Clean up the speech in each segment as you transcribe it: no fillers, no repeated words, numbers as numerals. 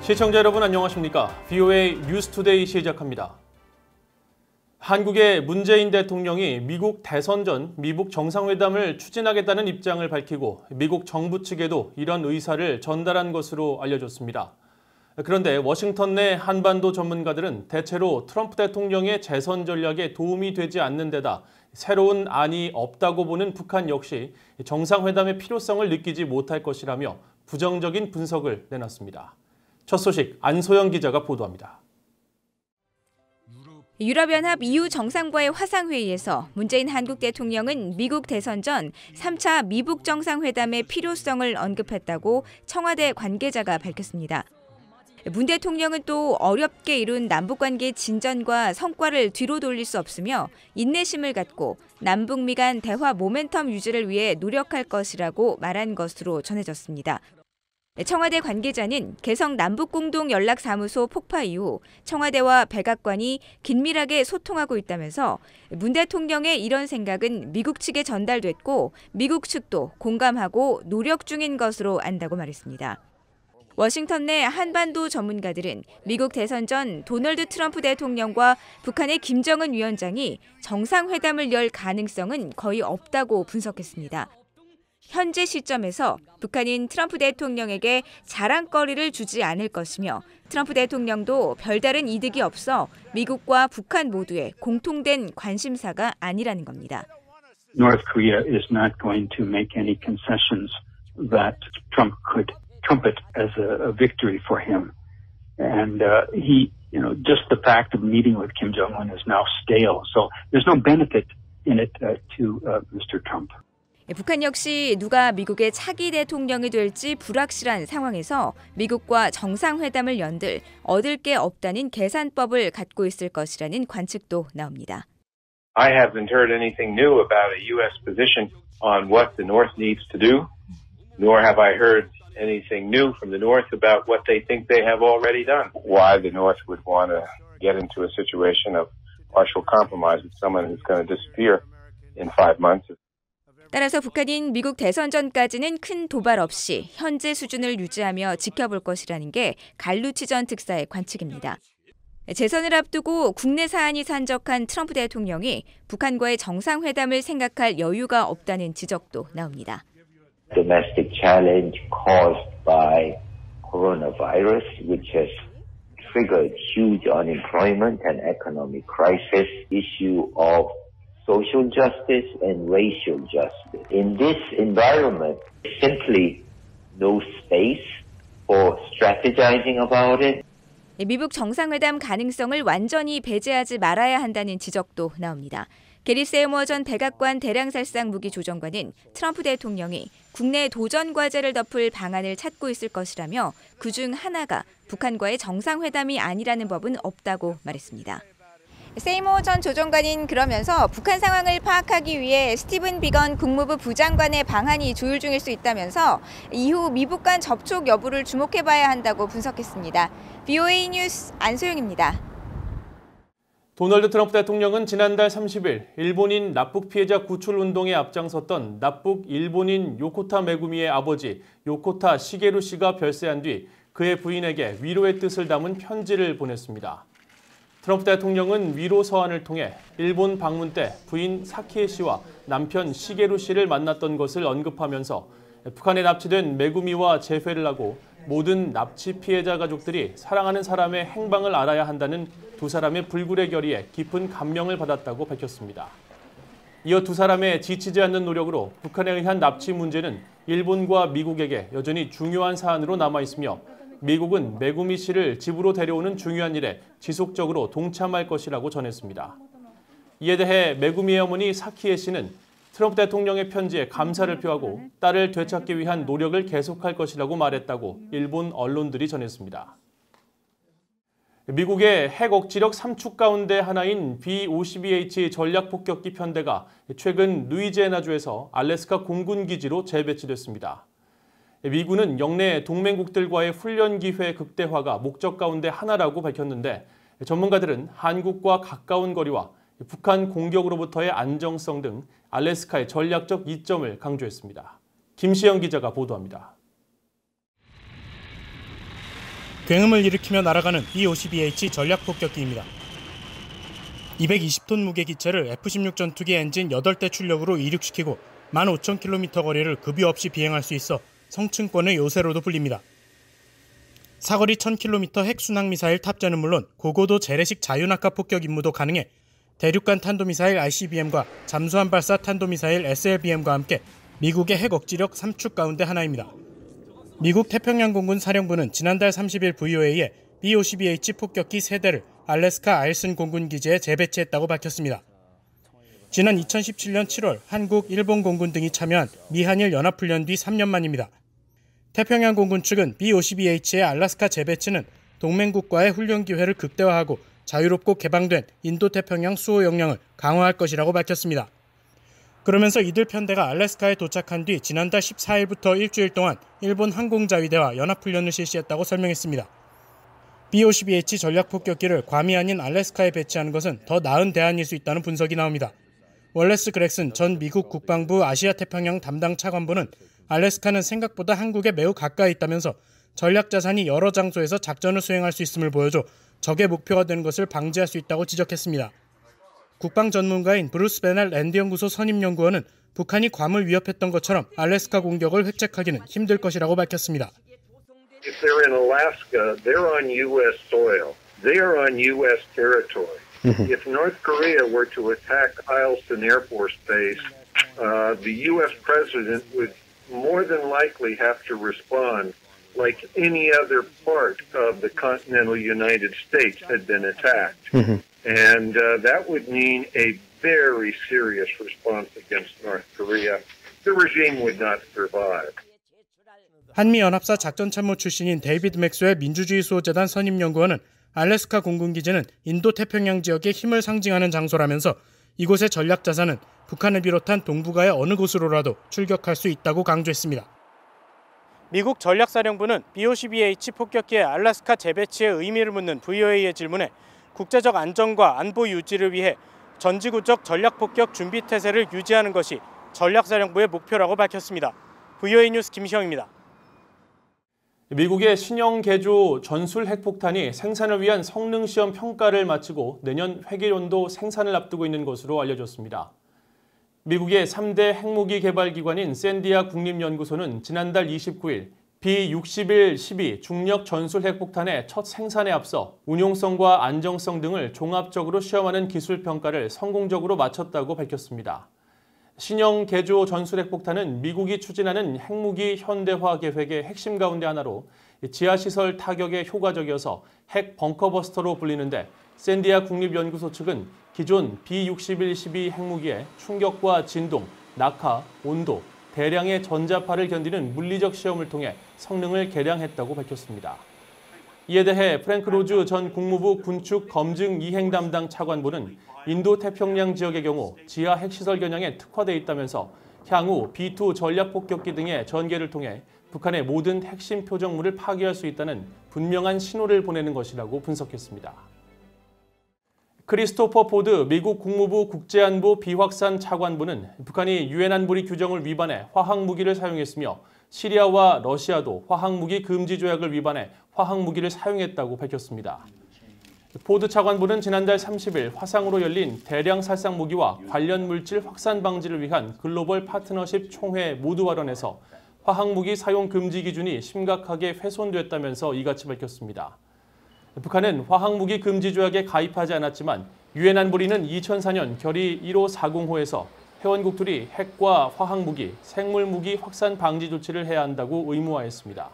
시청자 여러분 안녕하십니까? VOA 뉴스투데이 시작합니다. 한국의 문재인 대통령이 미국 대선 전 미북 정상회담을 추진하겠다는 입장을 밝히고 미국 정부 측에도 이런 의사를 전달한 것으로 알려졌습니다. 그런데 워싱턴 내 한반도 전문가들은 대체로 트럼프 대통령의 재선 전략에 도움이 되지 않는 데다 새로운 안이 없다고 보는 북한 역시 정상회담의 필요성을 느끼지 못할 것이라며 부정적인 분석을 내놨습니다. 첫 소식 안소영 기자가 보도합니다. 유럽연합 EU 정상과의 화상회의에서 문재인 한국 대통령은 미국 대선 전 3차 미북 정상회담의 필요성을 언급했다고 청와대 관계자가 밝혔습니다. 문 대통령은 또 어렵게 이룬 남북관계 진전과 성과를 뒤로 돌릴 수 없으며 인내심을 갖고 남북미 간 대화 모멘텀 유지를 위해 노력할 것이라고 말한 것으로 전해졌습니다. 청와대 관계자는 개성 남북공동연락사무소 폭파 이후 청와대와 백악관이 긴밀하게 소통하고 있다면서 문 대통령의 이런 생각은 미국 측에 전달됐고 미국 측도 공감하고 노력 중인 것으로 안다고 말했습니다. 워싱턴 내 한반도 전문가들은 미국 대선 전 도널드 트럼프 대통령과 북한의 김정은 위원장이 정상회담을 열 가능성은 거의 없다고 분석했습니다. 현재 시점에서 북한인 트럼프 대통령에게 자랑거리를 주지 않을 것이며 트럼프 대통령도 별다른 이득이 없어 미국과 북한 모두의 공통된 관심사가 아니라는 겁니다. North Korea is not going to make any concessions that Trump could trumpet as a victory for him. And just the fact of meeting with Kim Jong-un is now stale. So there's no benefit in it to Mr. Trump. 북한 역시 누가 미국의 차기 대통령이 될지 불확실한 상황에서 미국과 정상회담을 연들 얻을 게 없다는 계산법을 갖고 있을 것이라는 관측도 나옵니다. I haven't heard anything new about a U.S. position on what the North needs to do, nor have I heard anything new from the North about what they think they have already done. Why the North would want to get into a situation of partial compromise with someone who's going to disappear in 5 months. 따라서 북한인 미국 대선 전까지는 큰 도발 없이 현재 수준을 유지하며 지켜볼 것이라는 게 갈루치 전 특사의 관측입니다. 재선을 앞두고 국내 사안이 산적한 트럼프 대통령이 북한과의 정상회담을 생각할 여유가 없다는 지적도 나옵니다. Domestic challenge caused by coronavirus, which has triggered huge unemployment and economic crisis, issue of social justice and racial justice. In this environment, simply no space for strategizing about it. 미북 정상회담 가능성을 완전히 배제하지 말아야 한다는 지적도 나옵니다. 게리 세이머 전 백악관 대량살상 무기조정관은 트럼프 대통령이 국내 도전 과제를 덮을 방안을 찾고 있을 것이라며 그중 하나가 북한과의 정상회담이 아니라는 법은 없다고 말했습니다. 세이모 전 조정관인 그러면서 북한 상황을 파악하기 위해 스티븐 비건 국무부 부장관의 방안이 조율 중일 수 있다면서 이후 미북 간 접촉 여부를 주목해봐야 한다고 분석했습니다. VOA 뉴스 안소영입니다. 도널드 트럼프 대통령은 지난달 30일 일본인 납북 피해자 구출 운동에 앞장섰던 납북 일본인 요코타 메구미의 아버지 요코타 시게루 씨가 별세한 뒤 그의 부인에게 위로의 뜻을 담은 편지를 보냈습니다. 트럼프 대통령은 위로 서한을 통해 일본 방문 때 부인 사키에 씨와 남편 시게루 씨를 만났던 것을 언급하면서 북한에 납치된 메구미와 재회를 하고 모든 납치 피해자 가족들이 사랑하는 사람의 행방을 알아야 한다는 두 사람의 불굴의 결의에 깊은 감명을 받았다고 밝혔습니다. 이어 두 사람의 지치지 않는 노력으로 북한에 의한 납치 문제는 일본과 미국에게 여전히 중요한 사안으로 남아있으며 미국은 메구미 씨를 집으로 데려오는 중요한 일에 지속적으로 동참할 것이라고 전했습니다. 이에 대해 메구미의 어머니 사키에 씨는 트럼프 대통령의 편지에 감사를 표하고 딸을 되찾기 위한 노력을 계속할 것이라고 말했다고 일본 언론들이 전했습니다. 미국의 핵 억지력 3축 가운데 하나인 B-52H 전략폭격기 편대가 최근 루이지애나주에서 알래스카 공군기지로 재배치됐습니다. 미군은 영내 동맹국들과의 훈련 기회 극대화가 목적 가운데 하나라고 밝혔는데 전문가들은 한국과 가까운 거리와 북한 공격으로부터의 안정성 등 알래스카의 전략적 이점을 강조했습니다. 김시영 기자가 보도합니다. 굉음을 일으키며 날아가는 B-52H 전략폭격기입니다. 220톤 무게 기체를 F-16 전투기 엔진 8대 출력으로 이륙시키고 15,000km 거리를 급유 없이 비행할 수 있어 성층권의 요새로도 불립니다. 사거리 1000km 핵순항미사일 탑재는 물론 고고도 재래식 자유낙하 폭격 임무도 가능해 대륙간 탄도미사일 ICBM과 잠수함 발사 탄도미사일 SLBM과 함께 미국의 핵 억지력 3축 가운데 하나입니다. 미국 태평양공군 사령부는 지난달 30일 VOA에 B-52H 폭격기 3대를 알래스카 아일슨 공군기지에 재배치했다고 밝혔습니다. 지난 2017년 7월 한국, 일본 공군 등이 참여한 미한일 연합훈련 뒤 3년 만입니다. 태평양공군 측은 B-52H의 알래스카 재배치는 동맹국과의 훈련 기회를 극대화하고 자유롭고 개방된 인도태평양 수호 역량을 강화할 것이라고 밝혔습니다. 그러면서 이들 편대가 알래스카에 도착한 뒤 지난달 14일부터 일주일 동안 일본 항공자위대와 연합훈련을 실시했다고 설명했습니다. B-52H 전략폭격기를 괌이 아닌 알래스카에 배치하는 것은 더 나은 대안일 수 있다는 분석이 나옵니다. 월레스 그렉슨 전 미국 국방부 아시아태평양 담당 차관보는 알래스카는 생각보다 한국에 매우 가까이 있다면서 전략자산이 여러 장소에서 작전을 수행할 수 있음을 보여줘 적의 목표가 되는 것을 방지할 수 있다고 지적했습니다. 국방 전문가인 브루스 베날 랜드연구소 선임연구원은 북한이 괌을 위협했던 것처럼 알래스카 공격을 획책하기는 힘들 것이라고 밝혔습니다. If they're in Alaska, they're on U.S. soil. They are on U.S. territory. If North Korea were to attack Eielson Air Force Base, the U.S. president would more than likely have to respond like any other part of the continental United States had been attacked. And that would mean a very serious response against North Korea. The regime would not survive. 한미연합사 작전참모 출신인 데이비드 맥스웰 민주주의 수호재단 선임연구원은 알래스카 공군기지는 인도태평양 지역의 힘을 상징하는 장소라면서 이곳의 전략자산은 북한을 비롯한 동북아의 어느 곳으로라도 출격할 수 있다고 강조했습니다. 미국 전략사령부는 B-52H 폭격기의 알래스카 재배치의 의미를 묻는 VOA의 질문에 국제적 안정과 안보 유지를 위해 전지구적 전략폭격 준비태세를 유지하는 것이 전략사령부의 목표라고 밝혔습니다. VOA 뉴스 김시영입니다. 미국의 신형 개조 전술 핵폭탄이 생산을 위한 성능시험 평가를 마치고 내년 회계연도 생산을 앞두고 있는 것으로 알려졌습니다. 미국의 3대 핵무기 개발 기관인 샌디아 국립연구소는 지난달 29일 B-61-12 중력 전술 핵폭탄의 첫 생산에 앞서 운용성과 안정성 등을 종합적으로 시험하는 기술 평가를 성공적으로 마쳤다고 밝혔습니다. 신형 개조 전술 핵폭탄은 미국이 추진하는 핵무기 현대화 계획의 핵심 가운데 하나로 지하시설 타격에 효과적이어서 핵 벙커버스터로 불리는데 샌디아 국립연구소 측은 기존 B-61-12 핵무기의 충격과 진동, 낙하, 온도, 대량의 전자파를 견디는 물리적 시험을 통해 성능을 개량했다고 밝혔습니다. 이에 대해 프랭크 로즈 전 국무부 군축 검증 이행 담당 차관보는 인도태평양 지역의 경우 지하 핵시설 겨냥에 특화돼 있다면서 향후 B-2 전략폭격기 등의 전개를 통해 북한의 모든 핵심 표적물을 파괴할 수 있다는 분명한 신호를 보내는 것이라고 분석했습니다. 크리스토퍼 포드 미국 국무부 국제안보 비확산 차관보는 북한이 유엔 안보리 규정을 위반해 화학무기를 사용했으며 시리아와 러시아도 화학무기 금지 조약을 위반해 화학무기를 사용했다고 밝혔습니다. 포드 차관보는 지난달 30일 화상으로 열린 대량 살상 무기와 관련 물질 확산 방지를 위한 글로벌 파트너십 총회 모두 발언에서 화학무기 사용 금지 기준이 심각하게 훼손됐다면서 이같이 밝혔습니다. 북한은 화학무기 금지 조약에 가입하지 않았지만 유엔 안보리는 2004년 결의 1540호에서 회원국들이 핵과 화학무기, 생물무기 확산 방지 조치를 해야 한다고 의무화했습니다.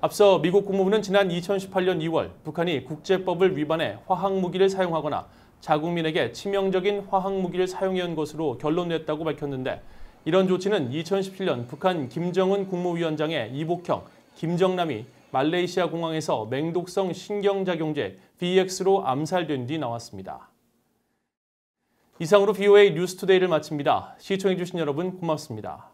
앞서 미국 국무부는 지난 2018년 2월 북한이 국제법을 위반해 화학무기를 사용하거나 자국민에게 치명적인 화학무기를 사용해온 것으로 결론냈다고 밝혔는데 이런 조치는 2017년 북한 김정은 국무위원장의 이복형, 김정남이 말레이시아 공항에서 맹독성 신경작용제 VX로 암살된 뒤 나왔습니다. 이상으로 VOA 뉴스투데이를 마칩니다. 시청해주신 여러분 고맙습니다.